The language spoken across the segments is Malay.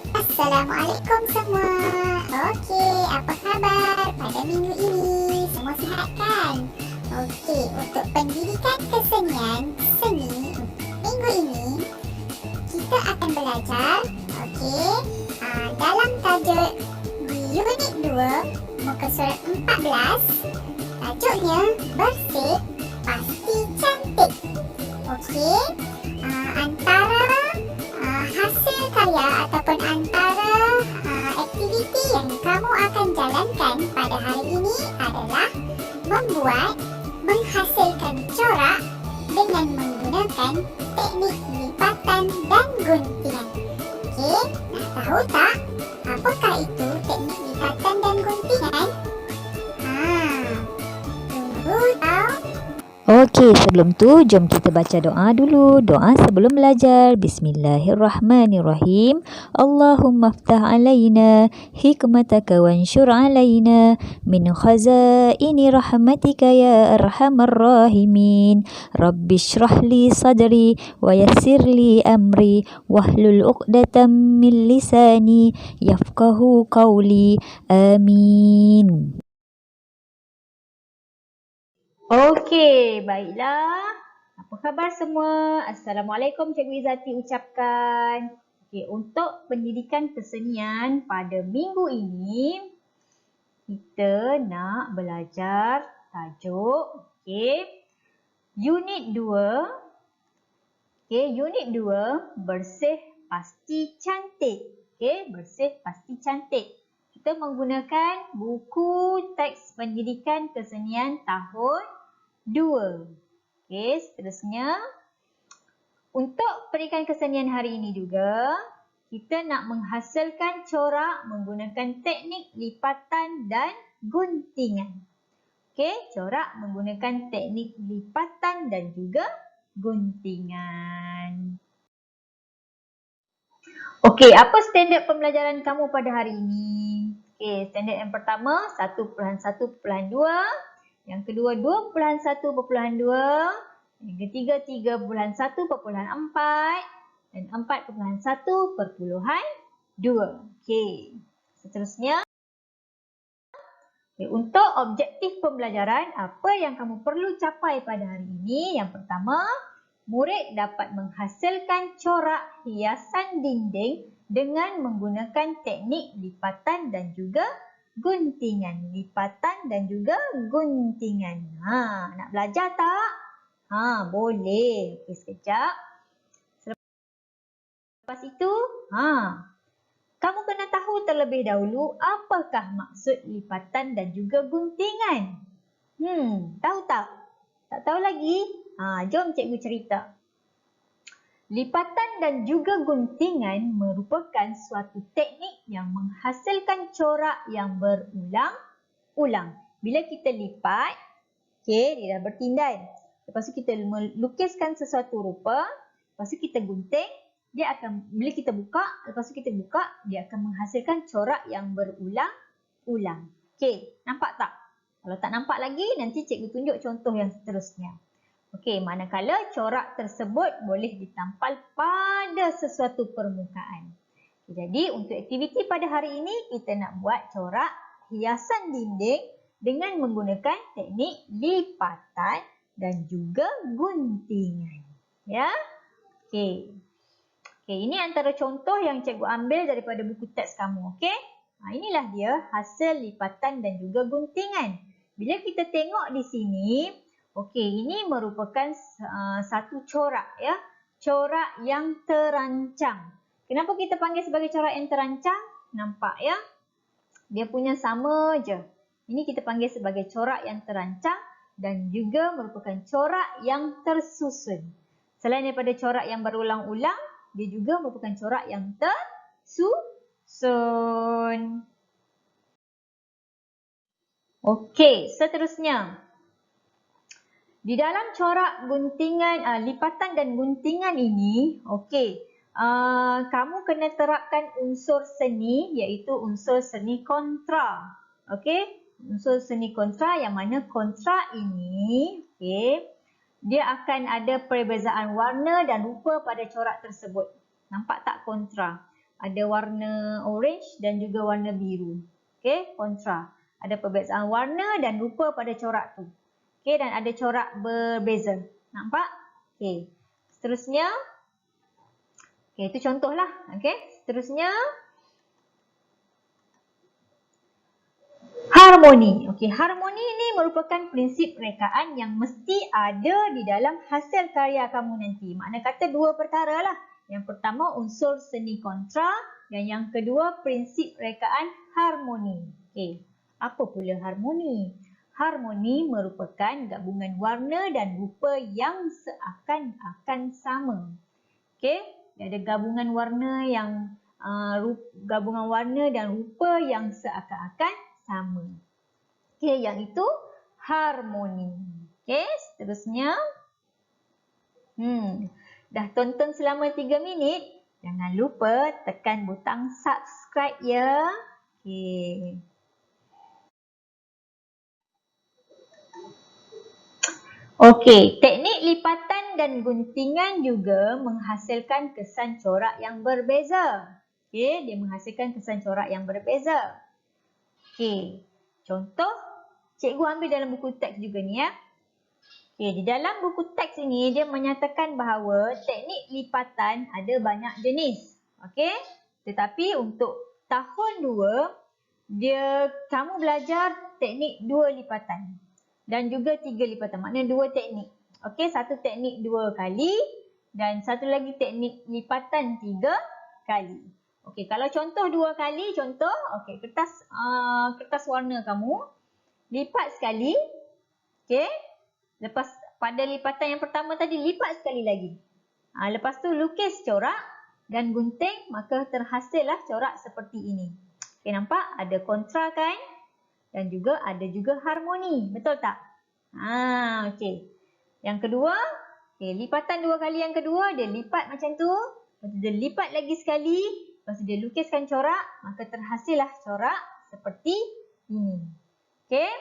Assalamualaikum semua. Okey, apa khabar pada minggu ini? Semua sihat kan? Okey, untuk pendidikan kesenian seni minggu ini kita akan belajar dalam tajuk di unit 2 muka surat 14. Tajuknya bersih pasti cantik. Okey, antara hasil karya ataupun antara aktiviti yang kamu akan jalankan pada hari ini adalah menghasilkan corak dengan menggunakan teknik lipatan dan guntingan. Okey, nak tahu tak apakah itu teknik lipatan dan guntingan? Tunggu tahu. Okey, sebelum tu jom kita baca doa dulu. Doa sebelum belajar. Bismillahirrahmanirrahim. Allahumma aftah alaina hikmataka wanshur alaina min khazaini rahmatika ya arhamar rahimin. Rabbi shrah li sadri wa yassir li amri wahlul uqdatam min lisani yafqahu qawli. Amin. Okey, baiklah. Apa khabar semua? Assalamualaikum, Cikgu Izzati ucapkan. Okey, untuk pendidikan kesenian pada minggu ini, kita nak belajar tajuk unit 2. Unit 2, bersih pasti cantik. Bersih pasti cantik. Kita menggunakan buku teks pendidikan kesenian tahun 2. Seterusnya untuk pendidikan kesenian hari ini juga kita nak menghasilkan corak menggunakan teknik lipatan dan guntingan. Corak menggunakan teknik lipatan dan juga guntingan. Apa standard pembelajaran kamu pada hari ini? Standard yang pertama 1.1.2. Yang kedua 2.1.2, yang ketiga 3.1.4 dan 4.1.2. Seterusnya untuk objektif pembelajaran, apa yang kamu perlu capai pada hari ini? Yang pertama, murid dapat menghasilkan corak hiasan dinding dengan menggunakan teknik lipatan dan juga guntingan. Lipatan dan juga guntingan. Nak belajar tak? Boleh. Sekejap. Selepas itu, kamu kena tahu terlebih dahulu apakah maksud lipatan dan juga guntingan. Tahu tak? Tak tahu lagi? Jom cikgu cerita. Lipatan dan juga guntingan merupakan suatu teknik yang menghasilkan corak yang berulang-ulang. Bila kita lipat, dia dah bertindan. Lepas tu kita melukiskan sesuatu rupa, lepas tu kita gunting, bila kita buka, lepas tu kita buka, dia akan menghasilkan corak yang berulang-ulang. Nampak tak? Kalau tak nampak lagi, nanti cikgu tunjuk contoh yang seterusnya. Manakala corak tersebut boleh ditampal pada sesuatu permukaan. Jadi untuk aktiviti pada hari ini kita nak buat corak hiasan dinding dengan menggunakan teknik lipatan dan juga guntingan. Ini antara contoh yang cikgu ambil daripada buku teks kamu. Inilah dia hasil lipatan dan juga guntingan. Bila kita tengok di sini, ini merupakan satu corak, corak yang terancang. Kenapa kita panggil sebagai corak yang terancang? Nampak ya? Dia punya sama je. Ini kita panggil sebagai corak yang terancang dan juga merupakan corak yang tersusun. Selain daripada corak yang berulang-ulang, dia juga merupakan corak yang tersusun. Seterusnya. Di dalam corak guntingan, lipatan dan guntingan ini, kamu kena terapkan unsur seni iaitu unsur seni kontra. Unsur seni kontra yang mana kontra ini, dia akan ada perbezaan warna dan rupa pada corak tersebut. Nampak tak kontra? ada warna orange dan juga warna biru. Okey, kontra. Ada perbezaan warna dan rupa pada corak tu. Okey, dan ada corak berbeza. Nampak? Okey. Seterusnya, okey, itu contohlah. Okey, seterusnya harmoni. Okey, harmoni ini merupakan prinsip rekaan yang mesti ada di dalam hasil karya kamu nanti. Makna kata dua perkara lah. Yang pertama unsur seni kontra dan yang kedua prinsip rekaan harmoni. Okey, apa pula harmoni? Harmoni merupakan gabungan warna dan rupa yang seakan-akan sama. Okey, ada gabungan warna yang gabungan warna dan rupa yang seakan-akan sama. Okey, yang itu harmoni. Okey, seterusnya. Dah tonton selama 3 minit. Jangan lupa tekan butang subscribe ya. Okey. Okey, teknik lipatan dan guntingan juga menghasilkan kesan corak yang berbeza. Okey, dia menghasilkan kesan corak yang berbeza. Okey, contoh cikgu ambil dalam buku teks juga ni ya. Okey, di dalam buku teks ini dia menyatakan bahawa teknik lipatan ada banyak jenis. Okey, tetapi untuk tahun 2 kamu belajar teknik 2 lipatan dan juga 3 lipatan. Maknanya 2 teknik. Okey, satu teknik 2 kali dan satu lagi teknik lipatan 3 kali. Okey, kalau contoh 2 kali, contoh okey, kertas warna kamu lipat sekali. Okey. Lepas pada lipatan yang pertama tadi lipat sekali lagi. Lepas tu lukis corak dan gunting, maka terhasillah corak seperti ini. Okey, nampak? Ada kontra kan? Dan juga ada juga harmoni. Betul tak? Okey. Yang kedua, okey, lipatan 2 kali yang kedua dia lipat macam tu. Lepas tu dia lipat lagi sekali. Lepas tu dia lukiskan corak, maka terhasillah corak seperti ini. Okey.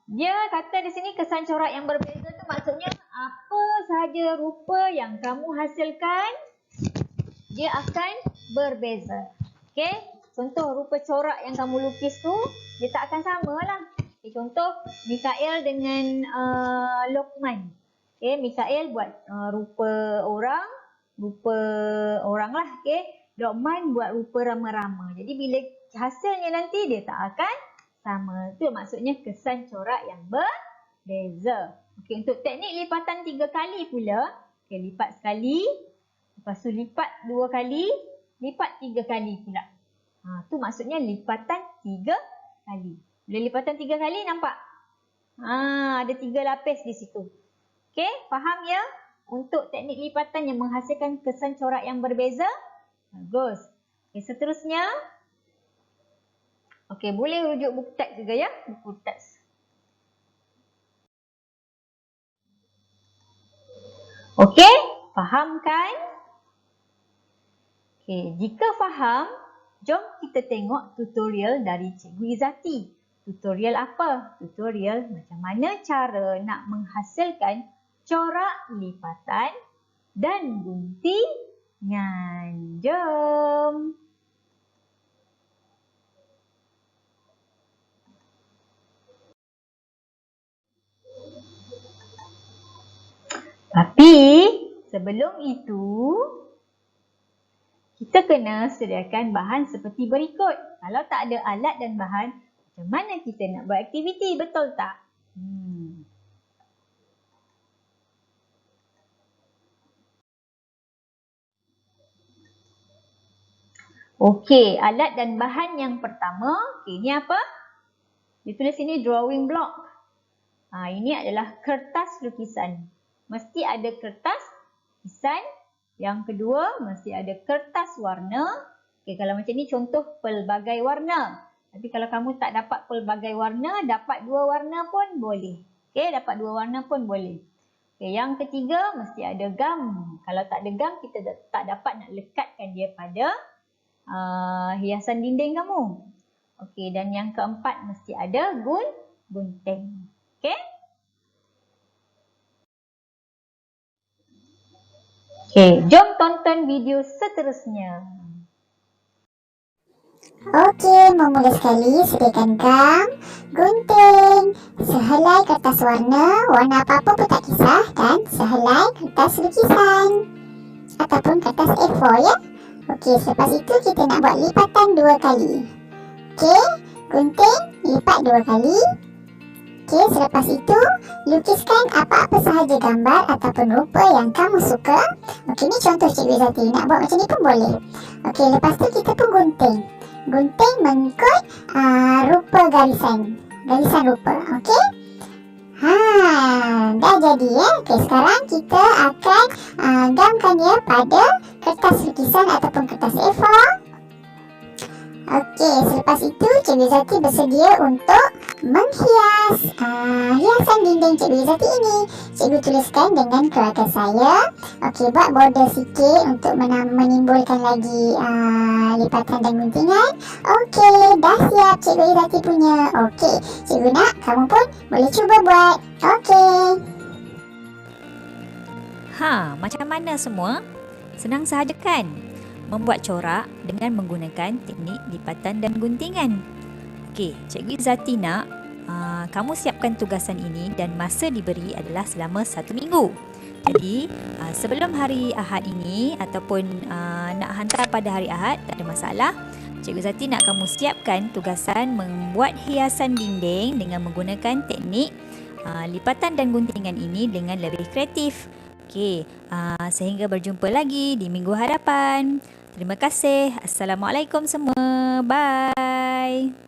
Dia kata di sini kesan corak yang berbeza tu maksudnya apa sahaja rupa yang kamu hasilkan dia akan berbeza. Okey, contoh rupa corak yang kamu lukis tu dia tak akan sama lah. Okay, contoh Mikael dengan Lokman. Okey, Mikael buat rupa orang lah. Okey, Lokman buat rupa rama-rama. Jadi bila hasilnya nanti dia tak akan sama. Itu maksudnya kesan corak yang berbeza. Okey, untuk teknik lipatan 3 kali pula, okey, lipat sekali, lepas tu lipat 2 kali, lipat 3 kali pula. Tu maksudnya lipatan 3 kali. Bila lipatan 3 kali nampak? Ada 3 lapis di situ. Okey, faham ya? Untuk teknik lipatan yang menghasilkan kesan corak yang berbeza. Bagus. Okey, seterusnya. Okey, boleh rujuk buku teks juga ya, buku teks. Okey, faham kan? Okey, jika faham, jom kita tengok tutorial dari Cikgu Izati. Tutorial apa? Tutorial macam mana cara nak menghasilkan corak lipatan dan guntingan. Jom! Tapi sebelum itu, kita kena sediakan bahan seperti berikut. Kalau tak ada alat dan bahan, macam mana kita nak buat aktiviti? Betul tak? Okey, alat dan bahan yang pertama, okey, ini apa? Dia tulis sini drawing block. Ini adalah kertas lukisan. Mesti ada kertas lukisan. Yang kedua, mesti ada kertas warna. Okey, kalau macam ni contoh pelbagai warna. Tapi kalau kamu tak dapat pelbagai warna, dapat 2 warna pun boleh. Okey, dapat 2 warna pun boleh. Okey, yang ketiga, mesti ada gam. Kalau tak ada gam, kita tak dapat nak lekatkan dia pada hiasan dinding kamu. Okey, dan yang keempat mesti ada gunting. Okey? Okey, jom tonton video seterusnya. Okey, memula sekali sediakan gam, gunting, sehelai kertas warna apa-apa pun tak kisah dan sehelai kertas lukisan ataupun kertas A4 ya. Okey, selepas itu kita nak buat lipatan 2 kali. Okey, gunting lipat 2 kali. Okey, selepas itu lukiskan apa-apa sahaja gambar ataupun rupa yang kamu suka. Okey, ni contoh Cikgu Izzati, nak buat macam ni pun boleh. Okey, lepas tu kita pun gunting. Gunting mengikut rupa garisan rupa. Okey. Dah jadi ya. Okey, sekarang kita akan gamkan dia pada kertas lukisan ataupun kertas A4. Okey, selepas itu Cikgu Izzati bersedia untuk menghias hiasan dinding Cikgu Izzati ini. Cikgu tuliskan dengan keluarga saya. Okey, buat border sikit untuk menimbulkan lagi lipatan dan guntingan. Okey, dah siap Cikgu Izzati punya. Okey, Cikgu nak kamu pun boleh cuba buat. Okey. Macam mana semua? Senang sahaja kan? Membuat corak dengan menggunakan teknik lipatan dan guntingan. Okey, Cikgu Izzati nak kamu siapkan tugasan ini dan masa diberi adalah selama 1 minggu. Jadi, sebelum hari Ahad ini ataupun nak hantar pada hari Ahad, tak ada masalah. Cikgu Izzati nak kamu siapkan tugasan membuat hiasan dinding dengan menggunakan teknik lipatan dan guntingan ini dengan lebih kreatif. Okey, sehingga berjumpa lagi di minggu hadapan. Terima kasih. Assalamualaikum semua. Bye.